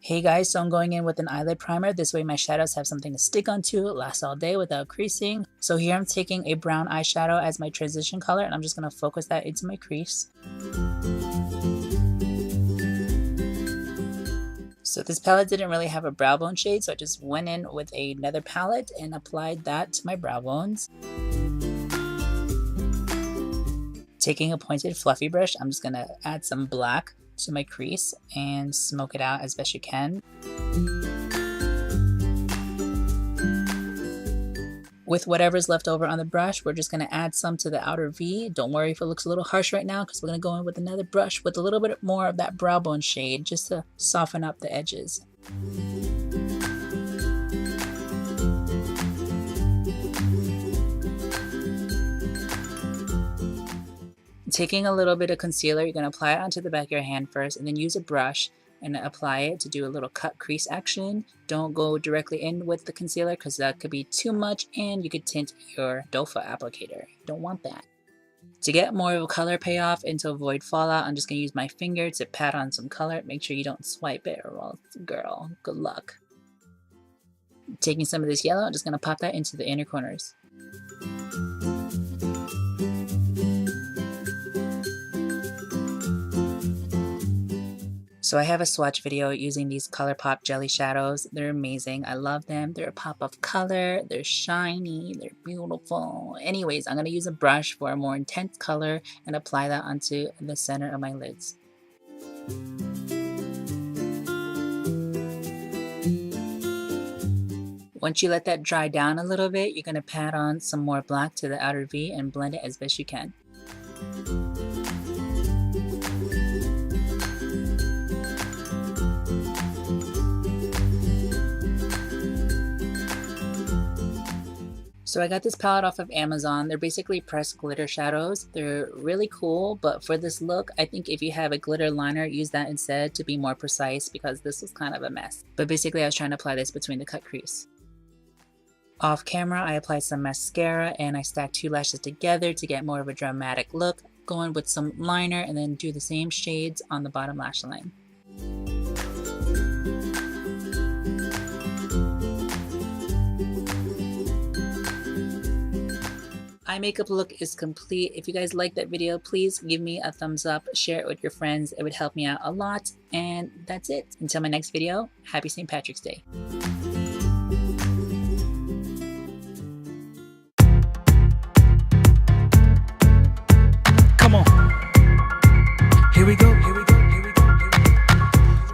Hey guys, so I'm going in with an eyelid primer. This way my shadows have something to stick onto, last all day without creasing. So here I'm taking a brown eyeshadow as my transition color and I'm just going to focus that into my crease. So this palette didn't really have a brow bone shade, so I just went in with another palette and applied that to my brow bones. Taking a pointed fluffy brush, I'm just going to add some black to my crease and smoke it out as best you can. With whatever's left over on the brush, we're just going to add some to the outer V. Don't worry if it looks a little harsh right now because we're going to go in with another brush with a little bit more of that brow bone shade just to soften up the edges. Taking a little bit of concealer, you're going to apply it onto the back of your hand first and then use a brush and apply it to do a little cut crease action. Don't go directly in with the concealer because that could be too much and you could tint your doe foot applicator. Don't want that. To get more of a color payoff and to avoid fallout, I'm just going to use my finger to pat on some color. Make sure you don't swipe it or else, girl, good luck. Taking some of this yellow, I'm just going to pop that into the inner corners. So I have a swatch video using these Colourpop jelly shadows. They're amazing. I love them. They're a pop of color. They're shiny. They're beautiful. Anyways, I'm going to use a brush for a more intense color and apply that onto the center of my lids. Once you let that dry down a little bit, you're going to pat on some more black to the outer V and blend it as best you can. So I got this palette off of Amazon. They're basically pressed glitter shadows. They're really cool, but for this look, I think if you have a glitter liner, use that instead to be more precise because this was kind of a mess. But basically I was trying to apply this between the cut crease. Off camera, I applied some mascara and I stacked two lashes together to get more of a dramatic look, going with some liner and then do the same shades on the bottom lash line. Eye makeup look is complete. If you guys like that video, please give me a thumbs up, share it with your friends. It would help me out a lot. And that's it. Until my next video, happy St. Patrick's Day. Come on. Here we go, here we go, here we go, here we go.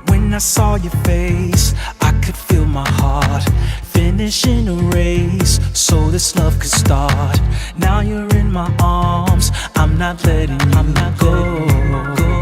When I saw your face, I could feel my heart finishing a race so this love could start. Now you're in my arms, I'm not letting you go.